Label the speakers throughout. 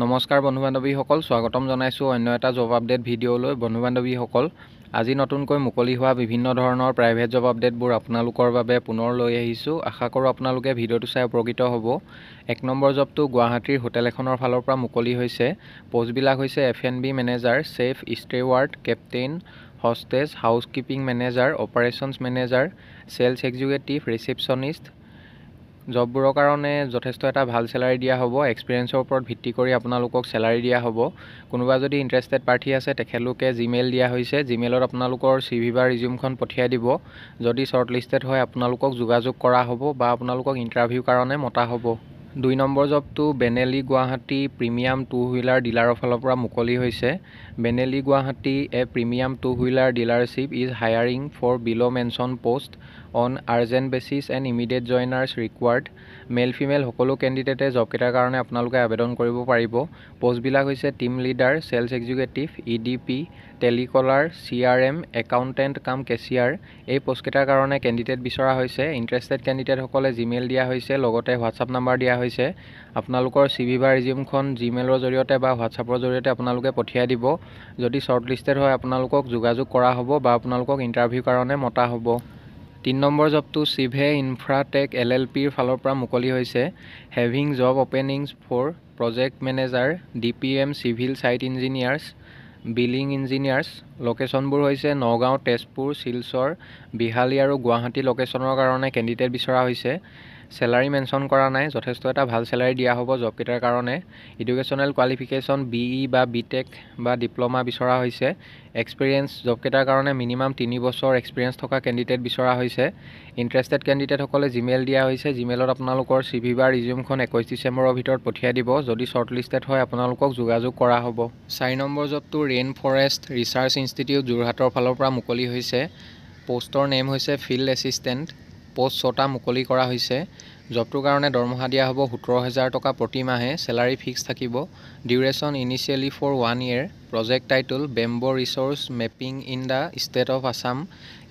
Speaker 1: নমস্কাৰ বন্ধু বান্ধৱীসকল, স্বাগতম জনাইছোঁ অন্য এটা জব আপডেট ভিডিঅ'লৈ। বন্ধু বান্ধৱীসকল, আজি নতুনকৈ মুকলি হোৱা বিভিন্ন ধৰণৰ প্ৰাইভেট জব আপডেটবোৰ আপোনালোকৰ বাবে পুনৰ লৈ আহিছোঁ। আশা কৰোঁ আপোনালোকে ভিডিঅ'টো চাই উপকৃত হ'ব। 1 নম্বৰ জবটো গুৱাহাটীৰ হোটেল এখনৰ ফালৰ পৰা মুকলি হৈছে। পোষ্টবিলাক হৈছে F&B manager, chef, steward, captain, hostess, housekeeping manager, operations manager, sales executive, receptionist. জববোৰৰ কাৰণে যথেষ্ট এটা ভাল চেলাৰী দিয়া হ'ব। এক্সপিৰিয়েঞ্চৰ ওপৰত ভিত্তি কৰি আপোনালোকক চেলাৰী দিয়া হ'ব। কোনোবা যদি ইণ্টাৰেষ্টেড পাৰ্টি আছে তেখেতলোকে জিমেইল দিয়া হৈছে। জিমেইলত আপোনালোকৰ CV বা ৰিজিউমখন পঠিয়াই দিব। যদি শ্বৰ্ট লিষ্টেড হয় আপোনালোকক যোগাযোগ কৰা হ'ব বা আপোনালোকক ইণ্টাৰভিউৰ কাৰণে মতা হ'ব। 2 নম্বৰ জবটো Benelli Guwahati premium two wheeler ডিলাৰৰ ফালৰ পৰা মুকলি হৈছে। Benelli Guwahati premium two wheeler dealership is hiring for below' mention post on urgent basis and immediate joiners required. Male female সকলো কেণ্ডিডেটে জবকেইটাৰ কাৰণে আপোনালোকে আবেদন কৰিব পাৰিব। পোষ্টবিলাক হৈছে team leader, sales executive, EDP, telecaller, CRM, accountant কাম কেচিয়াৰ। এই পোষ্টকেইটাৰ কাৰণে কেণ্ডিডেট বিচৰা হৈছে। ইণ্টাৰেষ্টেড কেণ্ডিডেটসকলে জিমেইল দিয়া হৈছে, লগতে হোৱাটছআপ নাম্বাৰ দিয়া হৈছে। আপোনালোকৰ CV বা ৰিজিউমখন জিমেইলৰ জৰিয়তে বা হোৱাটছআপৰ জৰিয়তে আপোনালোকে পঠিয়াই দিব। যদি শ্বৰ্ট লিষ্টেড হয় আপোনালোকক যোগাযোগ কৰা হ'ব বা আপোনালোকক ইণ্টাৰভিউৰ কাৰণে মতা হ'ব। 3 নম্বৰ জবটো চিভে ইনফ্ৰাটেক LLPৰ ফালৰ পৰা মুকলি হৈছে। Having job openings for project manager, DPM, civil site engineers, billing engineers. লোকেশ্যনবোৰ হৈছে নগাঁও, তেজপুৰ, শিলচৰ, বিহালী আৰু গুৱাহাটী লোকেশ্যনৰ কাৰণে কেণ্ডিডেট বিচৰা হৈছে। চেলাৰী মেনশ্যন কৰা নাই। যথেষ্ট এটা ভাল চেলাৰী দিয়া হ'ব জবকেইটাৰ কাৰণে। এডুকেশ্যনেল কোৱালিফিকেশ্যন BE বা BTech বা ডিপ্ল'মা বিচৰা হৈছে। এক্সপিৰিয়েঞ্চ জবকেইটাৰ কাৰণে মিনিমাম 3 বছৰ এক্সপিৰিয়েঞ্চ থকা কেণ্ডিডেট বিচৰা হৈছে। ইণ্টাৰেষ্টেড কেণ্ডিডেটসকলে জিমেইল দিয়া হৈছে। জিমেইলত আপোনালোকৰ CV বা ৰিজিউমখন 21 ডিচেম্বৰৰ ভিতৰত পঠিয়াই দিব। যদি শ্বৰ্ট লিষ্টেড হয় আপোনালোকক যোগাযোগ কৰা হ'ব। 4 নম্বৰ জবটো ৰেইন ফৰেষ্ট ৰিচাৰ্চ ইনষ্টিটিউট যোৰহাটৰ ফালৰ পৰা মুকলি হৈছে। পোষ্টৰ নেম হৈছে ফিল্ড এছিষ্টেণ্ট। পোষ্ট 6টা মুকলি কৰা হৈছে। জবটোৰ কাৰণে দৰমহা দিয়া হ'ব 17,000 টকা প্ৰতি মাহে। চেলাৰী ফিক্স থাকিব। Duration initially for 1 year। Project title bamboo research mapping in the state of Assam.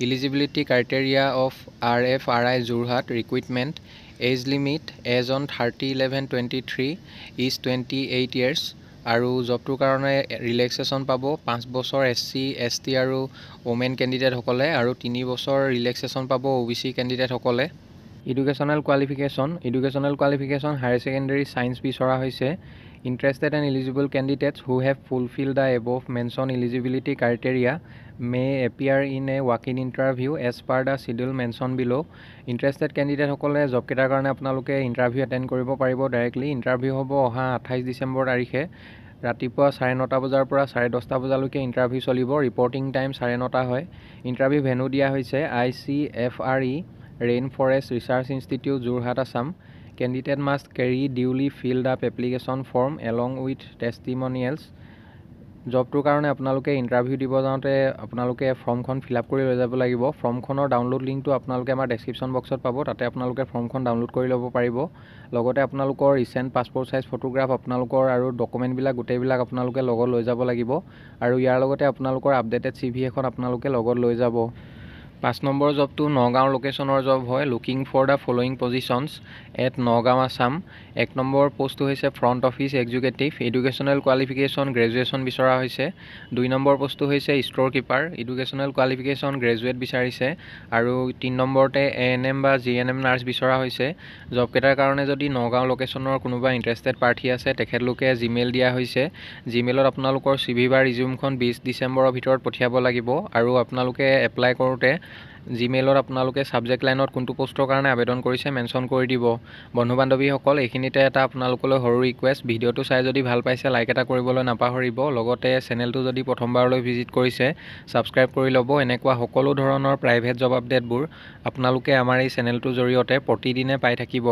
Speaker 1: Eligibility criteria of RFRI Jorhat. Recruitment age limit age on 30/11/23 is 28 years। আৰু জবটোৰ কাৰণে ৰিলেক্সেশ্যন পাব 5 বছৰ SC, ST আৰু ওমেন কেণ্ডিডেটসকলে আৰু 3 বছৰ ৰিলেক্সেশ্যন পাব OBC কেণ্ডিডেটসকলে। Educational qualification higher secondary science বিচৰা হৈছে। Interested and eligible candidates who have fulfilled the above mention eligibility criteria may appear in a walk in interview as per the schedule mention below'. Interested কেণ্ডিডেটসকলে জবকেইটাৰ কাৰণে আপোনালোকে interview attend কৰিব পাৰিব directly. Interview হ'ব অহা 28 ডিচেম্বৰ তাৰিখে ৰাতিপুৱা 9:30 বজাৰ পৰা 10:30 বজালৈকে ইণ্টাৰভিউ চলিব। ৰিপৰ্টিং টাইম 9:30 হয়। ইণ্টাৰভিউ ভেন্যু দিয়া হৈছে ICFRE rain forest research institute Jorhat Assam. Candidate must carry duly filled up application form along with testimonials. জবটোৰ কাৰণে আপোনালোকে ইণ্টাৰভিউ দিব যাওঁতে আপোনালোকে ফৰ্মখন ফিল আপ কৰি লৈ যাব লাগিব। ফৰ্মখনৰ ডাউনলোড লিংকটো আপোনালোকে আমাৰ ডেছক্ৰিপশ্যন বক্সত পাব। তাতে আপোনালোকে ফৰ্মখন ডাউনলোড কৰি ল'ব পাৰিব। লগতে আপোনালোকৰ ৰিচেণ্ট পাছপৰ্ট চাইজ ফটোগ্ৰাফ আপোনালোকৰ আৰু ডকুমেণ্টবিলাক গোটেইবিলাক আপোনালোকে লগত লৈ যাব লাগিব। আৰু ইয়াৰ লগতে আপোনালোকৰ আপডেটেড CV এখন আপোনালোকে লগত লৈ যাব। 5 নম্বৰ জবটো নগাঁও লোকেশ্যনৰ জব হয়। Looking for the following positions at Nagaon Assam. 1 number পোষ্টটো হৈছে front office executive. Educational qualification graduation বিচৰা হৈছে। 2 নম্বৰ পোষ্টটো হৈছে store keeper. Educational qualification graduate বিচাৰিছে। আৰু 3 নম্বৰতে ANM বা GNM নাৰ্ছ বিচৰা হৈছে। জবকেইটাৰ কাৰণে যদি নগাঁও লোকেশ্যনৰ কোনোবা ইণ্টাৰেষ্টেড পাৰ্টি আছে তেখেতলোকে জিমেইল দিয়া হৈছে। জিমেইলত আপোনালোকৰ CV বা ৰিজিউমখন 20 ডিচেম্বৰৰ ভিতৰত পঠিয়াব লাগিব। আৰু আপোনালোকে এপ্লাই কৰোঁতে জিমেইলত আপোনালোকে ছাবজেক্ট লাইনত কোনটো পোষ্টৰ কাৰণে আবেদন কৰিছে মেনশ্যন কৰি দিব। বন্ধু বান্ধৱীসকল, এইখিনিতে এটা আপোনালোকলৈ সৰু ৰিকুৱেষ্ট। ভিডিঅ'টো চাই যদি ভাল পাইছে লাইক এটা কৰিবলৈ নাপাহৰিব। লগতে চেনেলটো যদি প্ৰথমবাৰলৈ ভিজিট কৰিছে ছাবস্ক্ৰাইব কৰি ল'ব। এনেকুৱা সকলো ধৰণৰ প্ৰাইভেট জব আপডেটবোৰ আপোনালোকে আমাৰ এই চেনেলটোৰ জৰিয়তে প্ৰতিদিনে পাই থাকিব।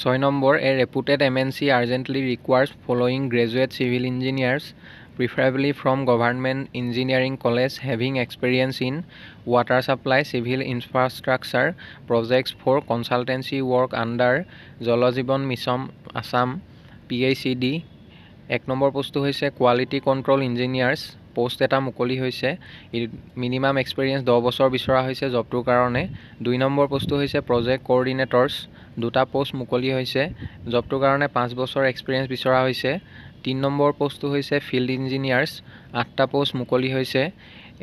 Speaker 1: 6 number A reputed MNC urgently ৰিকুৱাৰ্ছ following graduate civil engineers preferably from government engineering college having experience in water supply, civil infrastructure projects for consultancy work under Jal Jeevan Mission Assam PICD। 1 number পোষ্টটো হৈছে quality control engineers. Post এটা মুকলি হৈছে। Minimum experience 10 বছৰ বিচৰা হৈছে জবটোৰ কাৰণে। 2 number পোষ্টটো হৈছে প্ৰজেক্ট কোঅৰ্ডিনেটৰ্ছ, 2টা পোষ্ট মুকলি হৈছে। জবটোৰ কাৰণে 5 বছৰ এক্সপিৰিয়েঞ্চ বিচৰা হৈছে। 3 নম্বৰ পোষ্টটো হৈছে ফিল্ড ইঞ্জিনিয়াৰ্ছ, 8টা পোষ্ট মুকলি হৈছে।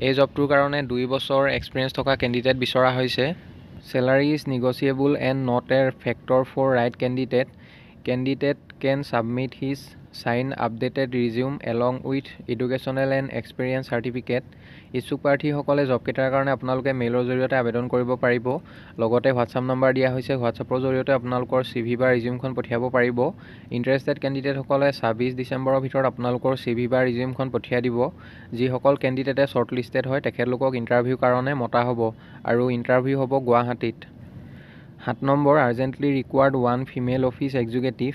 Speaker 1: এই জবটোৰ কাৰণে 2 বছৰ এক্সপিৰিয়েঞ্চ থকা কেণ্ডিডেট বিচৰা হৈছে। Salary is negotiable and not a factor for right candidate. Candidate can submit his signed updated resume along with educational and experience certificate. ইচ্ছুক প্ৰাৰ্থীসকলে জব কেইটাৰ কাৰণে আপোনালোকে মেইলৰ জৰিয়তে আবেদন কৰিব পাৰিব। লগতে হোৱাটছআপ নম্বৰ দিয়া হৈছে, হোৱাটছআপৰ জৰিয়তে আপোনালোকৰ CV বা ৰিজিউমখন পঠিয়াব পাৰিব। ইণ্টাৰেষ্টেড কেণ্ডিডেটসকলে 26 ডিচেম্বৰৰ ভিতৰত আপোনালোকৰ CV বা ৰিজিউমখন পঠিয়াই দিব। যিসকল কেণ্ডিডেটে শ্বৰ্টলিষ্টেড হয় তেখেতলোকক ইণ্টাৰভিউৰ কাৰণে মতা হ'ব আৰু ইণ্টাৰভিউ হ'ব গুৱাহাটীত। 7 number urgently required 1 female office executive,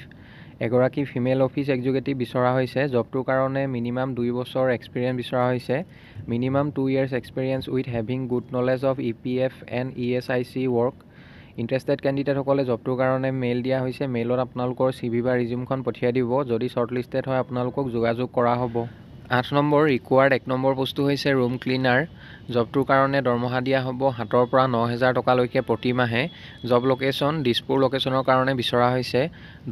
Speaker 1: এগৰাকী ফিমেল অফিচ এক্সিকিউটিভ বিচৰা হৈছে। জবটোৰ কাৰণে মিনিমাম 2 বছৰ এক্সপিৰিয়েঞ্চ বিচৰা হৈছে। Minimum 2 years experience with having good knowledge of EPF and ESIC work. Interested কেণ্ডিডেটসকলে জবটোৰ কাৰণে মেইল দিয়া হৈছে। মেইলত আপোনালোকৰ CV বা ৰিজিউমখন পঠিয়াই দিব। যদি শ্বৰ্টলিষ্টেড হয় আপোনালোকক যোগাযোগ কৰা হ'ব। 8 নম্বৰ ৰিকুৱাৰ্ড 1 নম্বৰ পোষ্টটো হৈছে ৰুম ক্লিনাৰ। জবটোৰ কাৰণে দৰমহা দিয়া হ'ব 7,000 পৰা 9,000 টকালৈকে প্ৰতি মাহে। জব লোকেশ্যন দিছপুৰ লোকেশ্যনৰ কাৰণে বিচৰা হৈছে।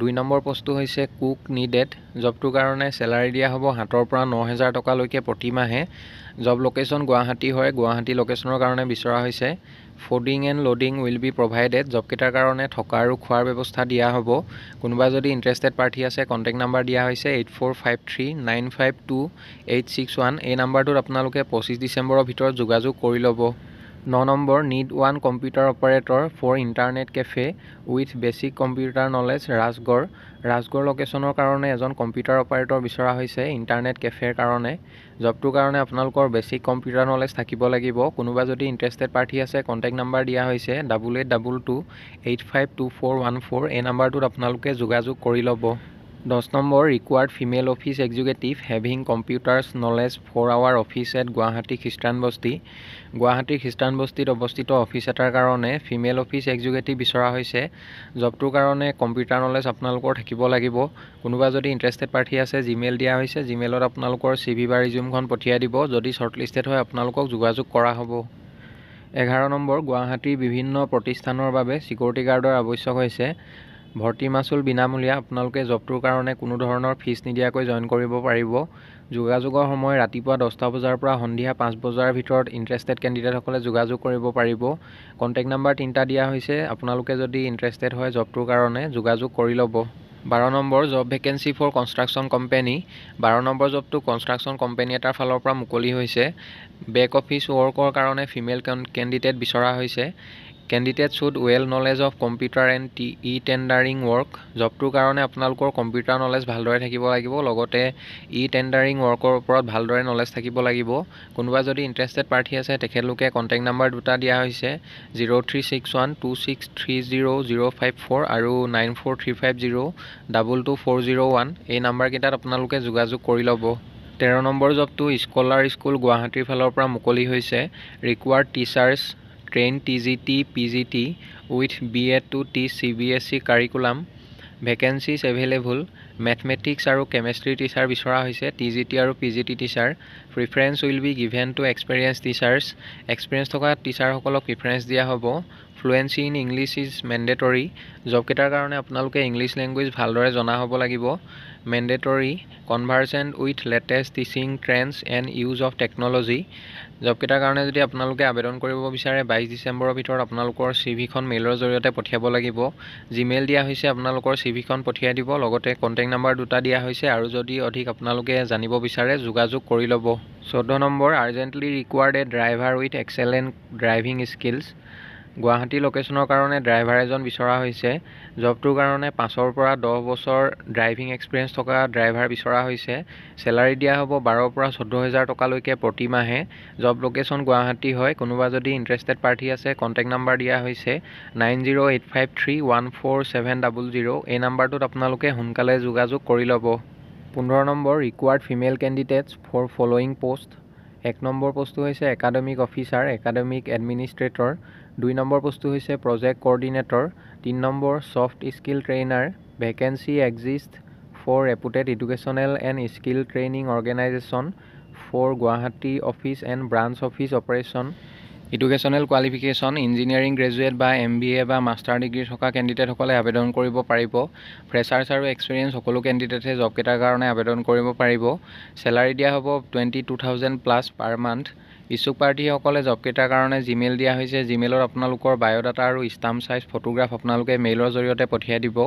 Speaker 1: 2 নম্বৰ পোষ্টটো হৈছে কুক নিডেড। জবটোৰ কাৰণে চেলাৰী দিয়া হ'ব 7,000 পৰা 9,000 টকালৈকে প্ৰতি মাহে। জব লোকেশ্যন গুৱাহাটী হয়, গুৱাহাটী লোকেশ্যনৰ কাৰণে বিচৰা হৈছে। Fooding and lodging will be provided. জবকেইটাৰ কাৰণে থকা আৰু খোৱাৰ ব্যৱস্থা দিয়া হ'ব। কোনোবা যদি ইণ্টাৰেষ্টেড পাৰ্টি আছে কণ্টেক্ট নাম্বাৰ দিয়া হৈছে 8453952861। এই নাম্বাৰটোত আপোনালোকে 25 ডিচেম্বৰৰ ভিতৰত যোগাযোগ কৰি ল'ব। 9 number need 1 computer operator for internet cafe with basic computer knowledge Rajgarh. Rajgarh লোকেশ্যনৰ কাৰণে এজন কম্পিউটাৰ অপাৰেটৰ বিচৰা হৈছে ইণ্টাৰনেট কেফেৰ কাৰণে। জবটোৰ কাৰণে আপোনালোকৰ বেছিক কম্পিউটাৰ নলেজ থাকিব লাগিব। কোনোবা যদি ইণ্টাৰেষ্টেড পাৰ্টি আছে কণ্টেক্ট নাম্বাৰ দিয়া হৈছে 8822852414। এই নাম্বাৰটোত আপোনালোকে যোগাযোগ কৰি ল'ব। 10 number required female office executive having computers knowledge for our office at Guwahati Christian Basti. গুৱাহাটীৰ খ্ৰীষ্টান বস্তিত অৱস্থিত অফিচ এটাৰ কাৰণে ফিমেল অফিচ এক্সিকিউটিভ বিচৰা হৈছে। জবটোৰ কাৰণে কম্পিউটাৰ নলেজ আপোনালোকৰ থাকিব লাগিব। কোনোবা যদি ইণ্টাৰেষ্টেড পাৰ্টি আছে জিমেইল দিয়া হৈছে, জিমেইলত আপোনালোকৰ CV বা ৰিজিউমখন পঠিয়াই দিব। যদি শ্বৰ্টলিষ্টেড হয় আপোনালোকক যোগাযোগ কৰা হ'ব। 11 নম্বৰ গুৱাহাটীৰ বিভিন্ন প্ৰতিষ্ঠানৰ বাবে চিকিউৰিটি গাৰ্ডৰ আৱশ্যক হৈছে। ভৰ্তি মাচুল বিনামূলীয়া। আপোনালোকে জবটোৰ কাৰণে কোনো ধৰণৰ ফিজ নিদিয়াকৈ জইন কৰিব পাৰিব। যোগাযোগৰ সময় ৰাতিপুৱা 10টা বজাৰ পৰা সন্ধিয়া 5 বজাৰ ভিতৰত ইণ্টাৰেষ্টেড কেণ্ডিডেটসকলে যোগাযোগ কৰিব পাৰিব। কণ্টেক্ট নাম্বাৰ 3টা দিয়া হৈছে। আপোনালোকে যদি ইণ্টাৰেষ্টেড হয় জবটোৰ কাৰণে যোগাযোগ কৰি ল'ব। 12 number job vacancy for construction company. 12 number জবটো কনষ্ট্ৰাকশ্যন কোম্পানী এটাৰ ফালৰ পৰা মুকলি হৈছে। বেক অফিচ ৱৰ্কৰ কাৰণে ফিমেল কেণ্ডিডেট বিচৰা হৈছে। Candidate should well knowledge of computer and tendering work. জবটোৰ কাৰণে আপোনালোকৰ কম্পিউটাৰ নলেজ ভালদৰে থাকিব লাগিব, লগতে টেণ্ডাৰিং ৱৰ্কৰ ওপৰত ভালদৰে নলেজ থাকিব লাগিব। কোনোবা যদি ইণ্টাৰেষ্টেড পাৰ্টি আছে তেখেতলোকে কণ্টেক্ট নাম্বাৰ 2টা দিয়া হৈছে 036126300054 আৰু 9435022401। এই নাম্বাৰকেইটাত আপোনালোকে যোগাযোগ কৰি ল'ব। 13 নম্বৰ জবটো স্কলাৰ স্কুল গুৱাহাটীৰ ফালৰ পৰা মুকলি হৈছে। Required teachers train TGT PGT with BA to teach CBSE curriculum. Vacancies available. Mathematics আৰু কেমেষ্ট্ৰি টিচাৰ বিচৰা হৈছে, TGT আৰু PGT teacher. Preference will be given to experience teachers. Experience থকা টিচাৰসকলক প্ৰিফাৰেঞ্চ দিয়া হ'ব। Fluency in English is mandatory. জবকেইটাৰ কাৰণে আপোনালোকে ইংলিছ লেংগুৱেজ ভালদৰে জনা হ'ব লাগিব। Mandatory conversant with latest teaching trends and use of technology. জবকেইটাৰ কাৰণে যদি আপোনালোকে আবেদন কৰিব বিচাৰে 22 ডিচেম্বৰৰ ভিতৰত আপোনালোকৰ CVখন মেইলৰ জৰিয়তে পঠিয়াব লাগিব। জিমেইল দিয়া হৈছে, আপোনালোকৰ CVখন পঠিয়াই দিব। লগতে কণ্টেক্ট নাম্বাৰ 2টা দিয়া হৈছে আৰু যদি অধিক আপোনালোকে জানিব বিচাৰে যোগাযোগ কৰি ল'ব। 14 number urgently required a driver with excellent driving skills. Guwahati লোকেশ্যনৰ কাৰণে ড্ৰাইভাৰ এজন বিচৰা হৈছে। জবটোৰ কাৰণে 5 পৰা 10 বছৰ ড্ৰাইভিং এক্সপিৰিয়েঞ্চ থকা ড্ৰাইভাৰ বিচৰা হৈছে। চেলাৰী দিয়া হ'ব 12,000 পৰা 14,000 টকালৈকে প্ৰতি মাহে। জব লোকেশ্যন গুৱাহাটী হয়। কোনোবা যদি ইণ্টাৰেষ্টেড পাৰ্টি আছে কণ্টেক্ট নাম্বাৰ দিয়া হৈছে 9085314700। এই নাম্বাৰটোত আপোনালোকে সোনকালে যোগাযোগ কৰি ল'ব। 15 number required female candidates for following post. 1 number পোষ্টটো হৈছে academic officer, academic administrator. 2 number পোষ্টটো হৈছে project coordinator. 3 number soft skill trainer. Vacancy exist for reputed educational and skill training organisation for Guwahati Office and Branch Office Operation. Educational qualification engineering graduate বা MBA বা master degree থকা কেণ্ডিডেটসকলে আবেদন কৰিব পাৰিব। Freshers আৰু এক্সপিৰিয়েঞ্চ সকলো কেণ্ডিডেটে জবকেইটাৰ কাৰণে আবেদন কৰিব পাৰিব। চেলাৰী দিয়া হ'ব 22,000 প্লাছ পাৰ মান্থ। ইচ্ছুক প্ৰাৰ্থীসকলে জবকেইটাৰ কাৰণে জিমেইল দিয়া হৈছে। জিমেইলত আপোনালোকৰ বায়'ডাটা আৰু ষ্টাম্প চাইজ ফটোগ্ৰাফ আপোনালোকে মেইলৰ জৰিয়তে পঠিয়াই দিব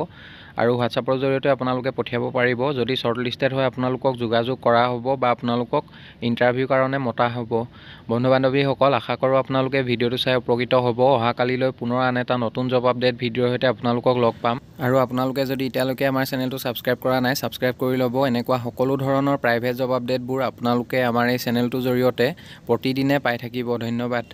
Speaker 1: আৰু হোৱাটছআপৰ জৰিয়তে আপোনালোকে পঠিয়াব পাৰিব। যদি শ্বৰ্টলিষ্টেড হয় আপোনালোকক যোগাযোগ কৰা হ'ব বা আপোনালোকক ইণ্টাৰভিউৰ কাৰণে মতা হ'ব। বন্ধু বান্ধৱীসকল, আশা কৰোঁ আপোনালোকে ভিডিঅ'টো চাই উপকৃত হ'ব। অহাকালিলৈ পুনৰ আন এটা নতুন জব আপডেট ভিডিঅ'ৰ সৈতে আপোনালোকক লগ পাম। আৰু আপোনালোকে যদি এতিয়ালৈকে আমাৰ চেনেলটো ছাবস্ক্ৰাইব কৰা নাই, ছাবস্ক্ৰাইব কৰি ল'ব। এনেকুৱা সকলো ধৰণৰ প্ৰাইভেট জব আপডেটবোৰ আপোনালোকে আমাৰ এই চেনেলটোৰ জৰিয়তে প্ৰতিদিনে পাই থাকিব। ধন্যবাদ।